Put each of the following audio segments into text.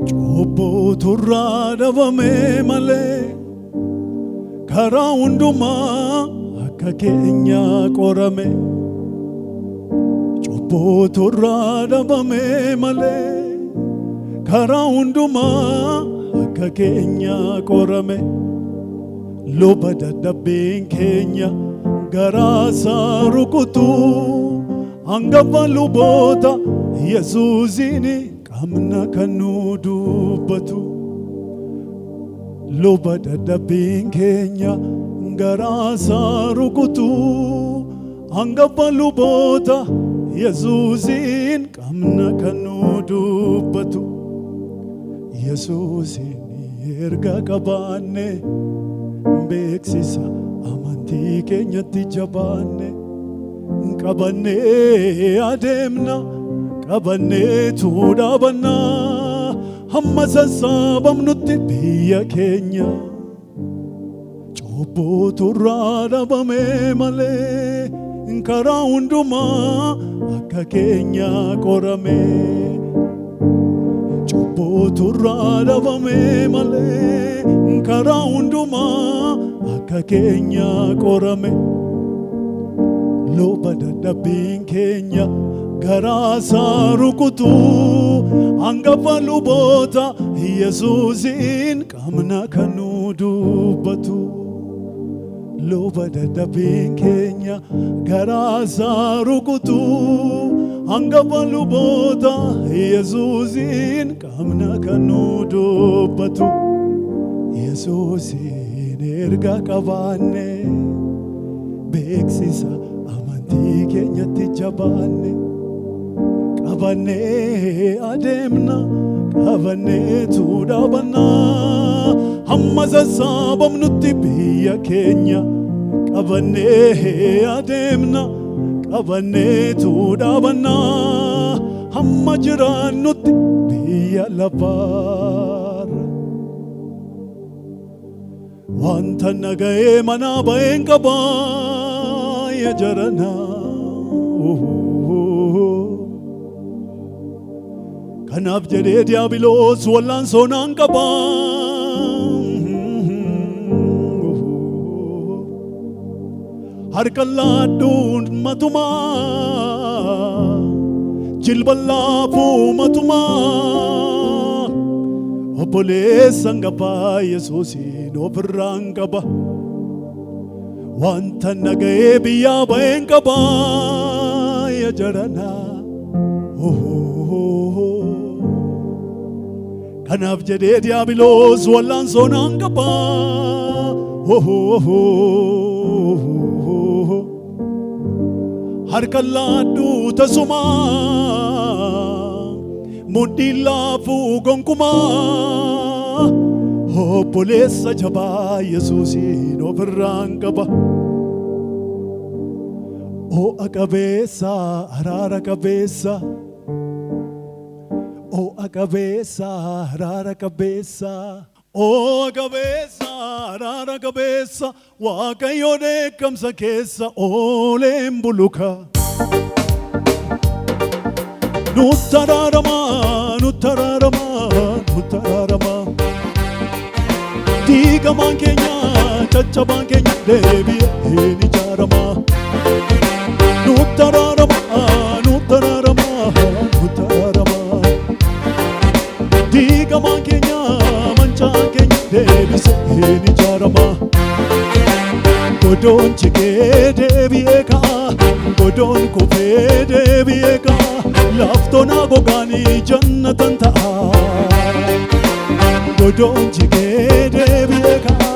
Cubbuutu irraa dhabame malee karaa hundumaa akka keenya qorame. Cubbuutu irraa dhabame malee karaa hundumaa akka keenya qorame. Luba dadhabbiin keenya garaa isaa rukutu hangafa luboota Yesuusiin qaamna kan nu dubbatu. Luba dadhabbiin keenya garaa isaa rukutu hangafa luboota Yesuusiin qaamna kan nu dubbatu. Yesuusiin erga qabaanne beeksisa amantii keenyatti jabaanne. Qabannee adeemna qabanneetu dhaabanna hamma sassaabamnutti biyya keenya. Cubbuutu irraa dhabame malee karaa hundumaa akka keenya qorame. Cubbuutu irraa dhabame malee karaa hundumaa akka keenya qorame. Luba dadhabbiin keenya garaa isaa rukutu hangafa luboota Yesuusiin qaamna kan nu dubbatu. Luba dadhabbiin keenya garaa isaa rukutu hangafa luboota Yesuusiin qaamna kan nu dubbatu. Yesuusiin erga qabaanne beeksisa amantii keenyatti jabaanne. Qabannee adeemna qabanneetu dhaabanna hamma sassaabamnutti biyya keenya. Qabannee adeemna qabanneetu dhaabanna hamma jiraannutti biyya lafaarra. Wanta naga'ee manaa ba'een qabaa ya jarana. Kanaaf jedhee diiyaabiloos wal'aansoonaan qabaa. Harka laadduun matumaa jilba laafuu matumaa obboleessa hangafaa Yesuusiin ofirraan qaba. Wanta naga'ee biyyaa ba'een qabaa ya jarana. Kanaaf jedhee diiyaabiloos wal'aansoonaan qabaa. Harka laadduu tasumaa mudhii laafuu gonkumaa obboleessa jabaa Yesuusiin ofirraan qaba. Ho'a qabeessa araara qabeessa. Ho'a qabeessa araara qabeessa. Ho'a qabeessa araara qabeessa Waaqayyo dheekkamsa keessa ooleen buluka. Nutti araaramaa nutti araaramaa nutti araaramaa. Diigamaan keenya caccabaan keenya deebi'ee ni ijaaramaa. Nutti araaramaa nutti araaramaa nutti araaramaa. Diigamaan keenya mancaan keenya deebisee ni ijaaramaa. Godoon jigee deebi'ee ka'a godoon kufee deebi'ee ka'a laaftoon gogaanii jannatan ta'a. Godoon jigee deebi'ee ka'a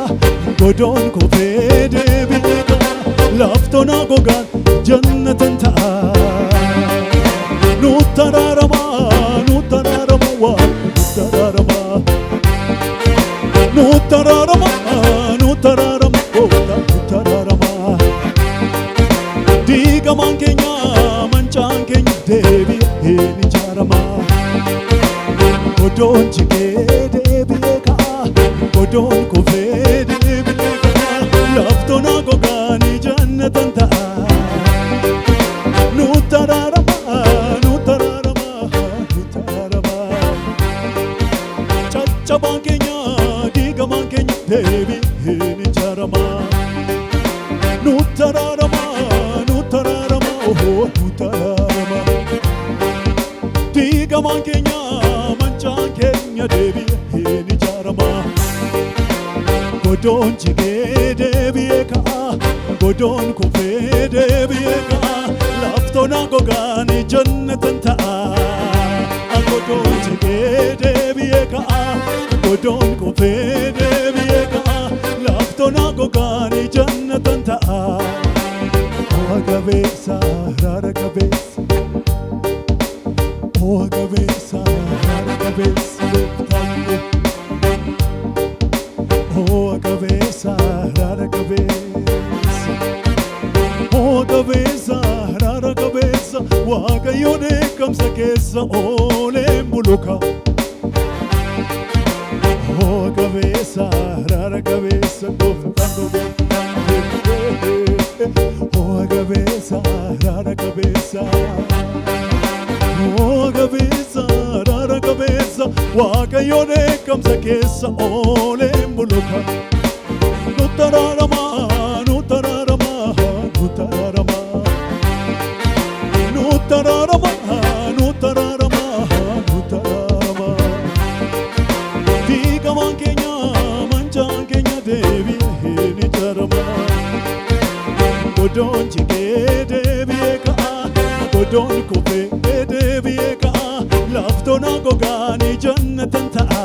godoon kufee deebi'ee ka'a laaftoon gogaan jannatan ta'a. Nutti araaramaa nutti araaramaa waa nutti araaramaa. Nutti araaramaa nutti araaramaa nutti araaramaa. Diigamaan keenya mancaan keenya deebi'ee ni ijaaramaa. Godoon jigee deebi'ee ka'a godoon kufee deebi'ee ka'a laaftoon gogaanii jannatan ta'a. Nutti araaramaa nutti araaramaa nutti araaramaa. diigamaan keenya deebi'een ijaarama. Nutararama, oh nutararama. Diigamaan keenya mancaan keenya deebi'een ijaarama. Godoon jigee deebi'ee ka'a, godoon kufee deebi'ee ka'a. Laaftoon gogaan jannatan ta'a. Godoon jigee deebi'ee ka'a, godoon kufee deebi'ee ka'a. Laaftoon gogaan jannatan ta'a. O'a qabeessa araara qabeessa, o'a qabeessa araara qabeessa beektaange. O'a qabeessa araara qabeessa, o'a qabeessa araara qabeessa. Waaqayyo dheekkamsa keessa ooleen buluka. O'a qabeessa araara qabeessa gooftaan gooftaan. O'a qabeessa araara qabeessa, o'a qabeessa araara qabeessa. Waaqayyo dheekkamsa keessa ooleen buluka. Nutararama, nutararama, nutararama. Nutararama, nutararama, nutararama. Diigamaan keenya mancaan keenya deebi'een ijaarama. Godoon jigee deebi'ee ka'a, godoon kufee deebi'ee ka'a. Laaftoon gogaan jannatan ta'a.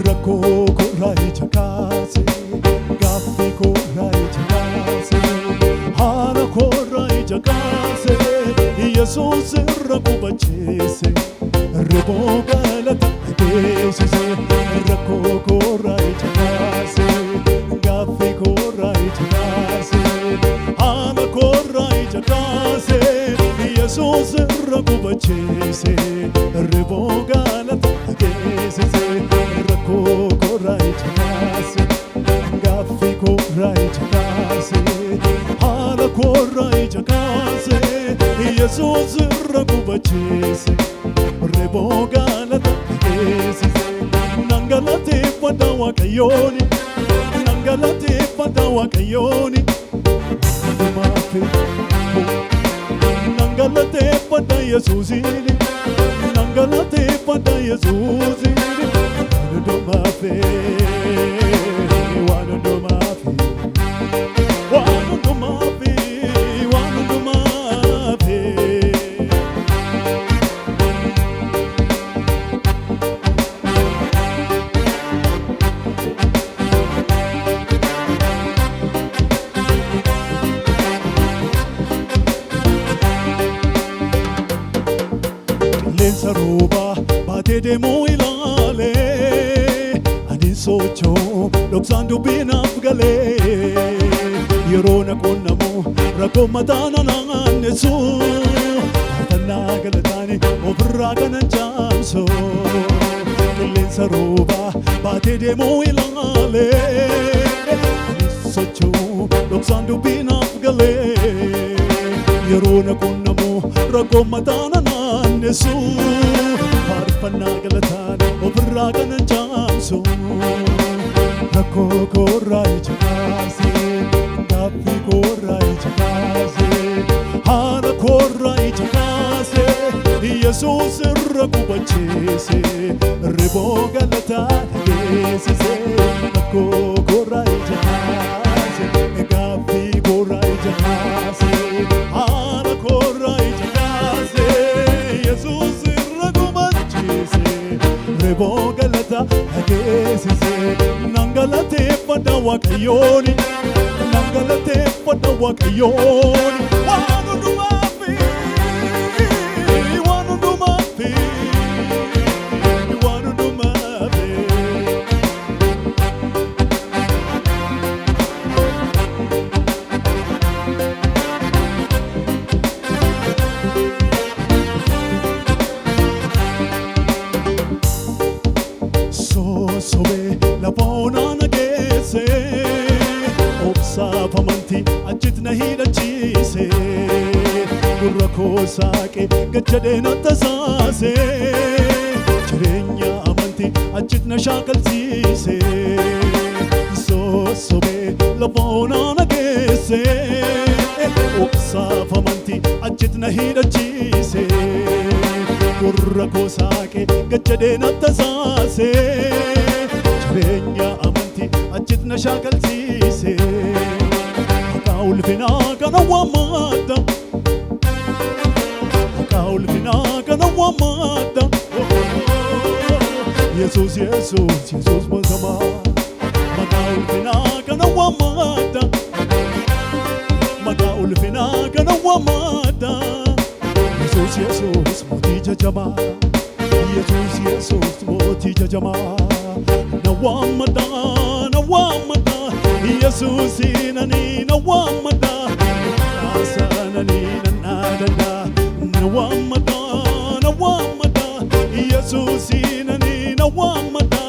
Rakkoo korraa ija kaase, gaaffii korraa ija kaase. Haala korraa ija kaase, Yesuus irra qubachiise. Riboo galata geessise. Rakkoo korraa ija kaase, gaaffii korraa ija kaase. Haala korraa ija kaase, Yesuus irra qubachiise. Riboo galata geessise. Rakkoo korraa ija kaase, gaaffii korraa ija kaase. Haala korraa ija kaase, Yesuus irra qubachiise. Riboo galata geessise. Nangalateeffadha Waaqayyooni, nangalateeffadha Waaqayyooni. Nangumaafi nangalateeffadha Yesuusiini, nangalateeffadha Yesuusiini. Waanundumaafi, waanundumaafi, waanundumaafi, waanundumaafi. Qilleensa roobaa baatee deemuu ilaalee, ani sochoo dhoksaan dubbinaaf galee. Yeroo na qunnamu rakkoo mataa na naannessu, faarfannaa galataani ofirraa kanan jaamsu. Qilleensa roobaa baatee deemuu ilaalee, ani sochoo dhoksaan dubbinaaf galee. Yeroo na qunnamu rakkoo mataa na naannessu, faarfannaa galataan ofirraa kanan jaamsu. Rakkoo korraa ija kaase, gaaffii korraa ija kaase. Haala korraa ija kaase, Yesuus irra qubachiise. Riboo galataa geessise. Rakkoo korraa ija kaase, gaaffii korraa ija kaase. Haala korraa ija kaase, Yesuus irra qubachiise. Riboo galataa geessise. Nangalateeffadha Waaqayyooni, nangalateeffadha Waaqayyooni. Waanundumaafi, waanundumaafi, waanundumaafi. Sosobee lafa onaa geesse, obsaaf amantii achitti na hidhachiise. Gurra koo saaqee gad jedhee na tasaase. jireenya amantii achitti shaakalsiise sosobee lafoonaan geesse obsaaf amantii achitti na hidhachiise gurra koo saaqee gachadee na tasaase jireenya amantii achitti na shaakalsiise maqaa ulfinaa kana waammadha maqaa ulfinaa kana waammadha Yesus Yesus Yesus mazama maqaa ulfinaa kana waammadha maqaa ulfinaa kana waammadha Yesus Yesus mootii jajamaa Yesus Yesus mootii jajamaa na waammadha Yesus inani na waammadha asanani na waammadha Yesus inani na waammadha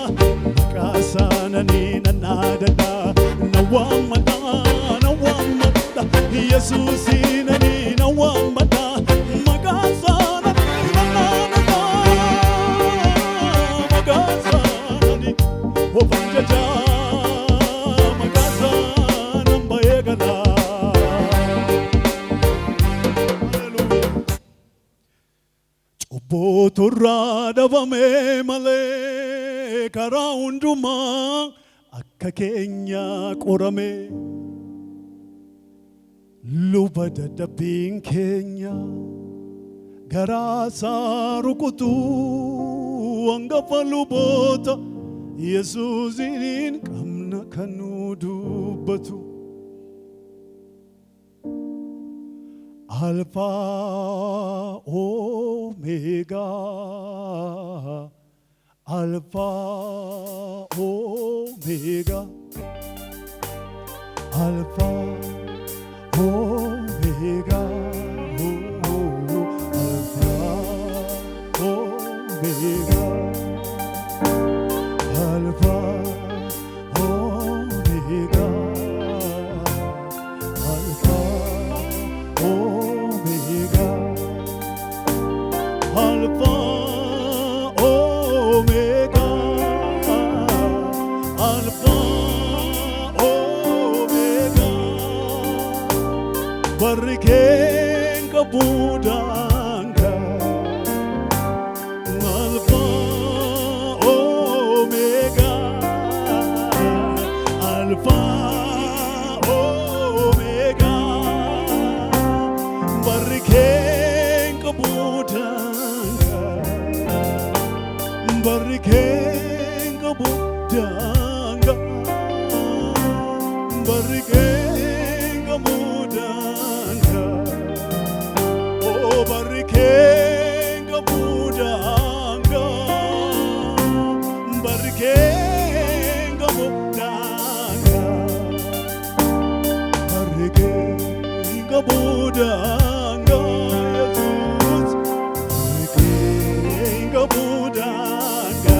asanani na waammadha Yesus inani na waammadha Boturra davame male karaa hundumaa akka keenya qorame luba dadhabbiin keenya garaa isaa rukutu hangafa luboota Yesuusin qabna kan nu dubbatu Alpha Omega Alpha Omega Alpha Omega Alpha Omega Alpha Omega Alpha Omega Alpha Omega Alpha Omega Barriken kabudanga Alpha Omega Alpha Omega Barriken kabudanga Barriken kabudanga Barriken kabudanga Oh barriken kabudanga Barriken kabudanga Barriken kabudanga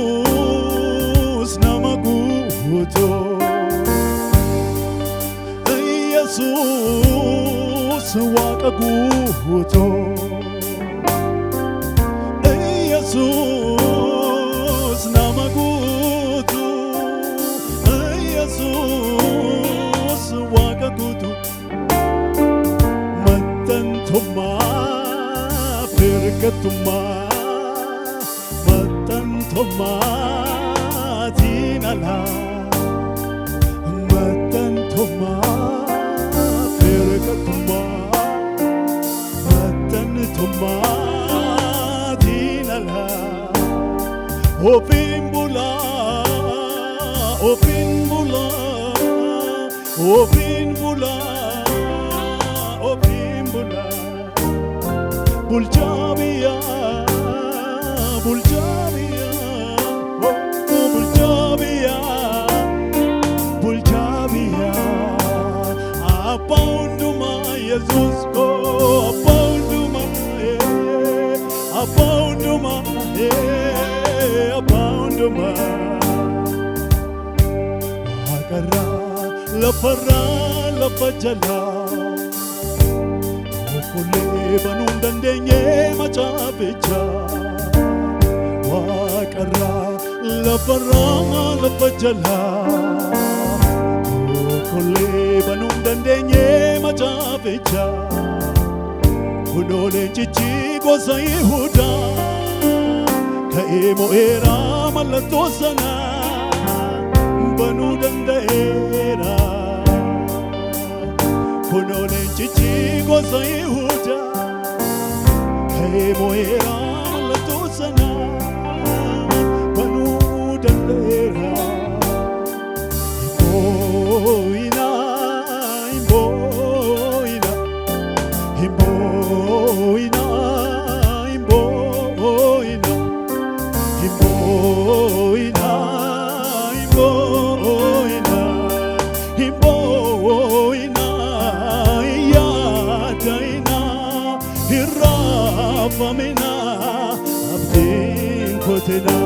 Jesus namaguto Jesus wakaguto Jesus namaguto Jesus wakaguto matantoma perkatuma matantoma dinala matantoma perkatuma matantoma dinala opimbula opimbula opimbula opimbula Bulgaria, Bulgaria, oh Bulgaria, Bulgaria. Apounduma Jesus go, apounduma, apounduma, apounduma. Agara, la farra, la fajala. tokkollee banuu hin dandeenye macaaficha waaqarraa lafarraa lafa jalaa tokkollee banuu hin dandeenye macaaficha kunoo leencichi gosa Yihuudaa ka'ee mo'eera mallattoo sana banuu danda'eera kunoo leencichi gosa Yihuudaa ka'ee mo'eera mallattoo sana banuu danda'eera Himbo'ina himbo'ina himbo'ina himbo'ina himbo'ina himbo'ina himbo'ina yaadaina hirraafamina abdiin kootena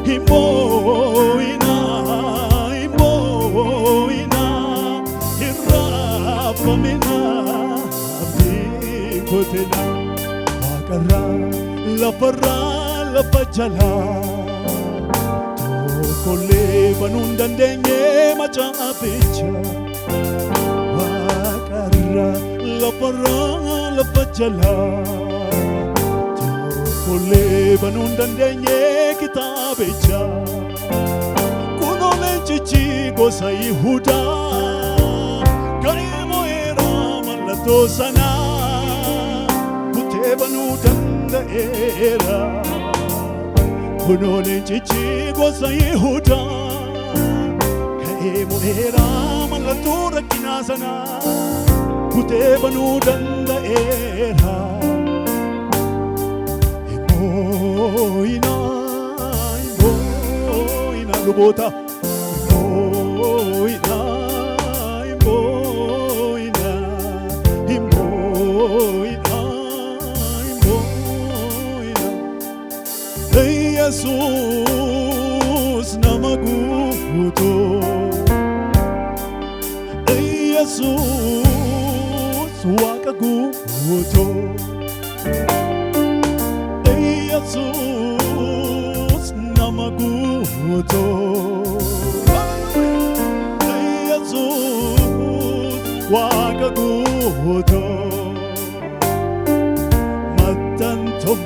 himbo'ina himbo'ina hirraafamina abdiin kootena waaqarraa lafarraa lafa jalaa tokkollee banuu hin dandeenye macaaficha waaqarraa lafarraa lafa jalaa tokkollee banuu hin dandeenye kitaabicha kunoo leencichi gosa Yihuudaa ka'ee mo'eera mallattoo sana kutee banuu danda'eera kunoo leencichi gosa Yihuudaa ka'ee mo'eera mallattoo rakkinaa sana kutee banuu danda'eera himbo'ina himbo'ina luboota himbo'ina himbo'ina himbo'ina himbo'ina Yesus nama guutuu Yesus waaqa guutuu Yesus nama guutuu Yesus waaqa guutuu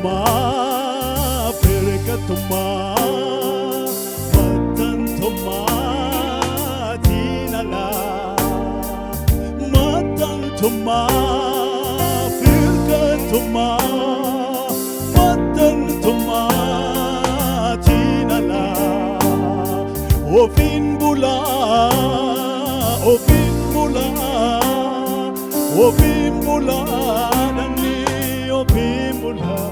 mattantummaa firqatummaa mattantummaa diinalaa mattantummaa firqatummaa mattantummaa diinalaa ofiin bulaa ofiin bulaa ofiin bulaa namni ofiin bulaa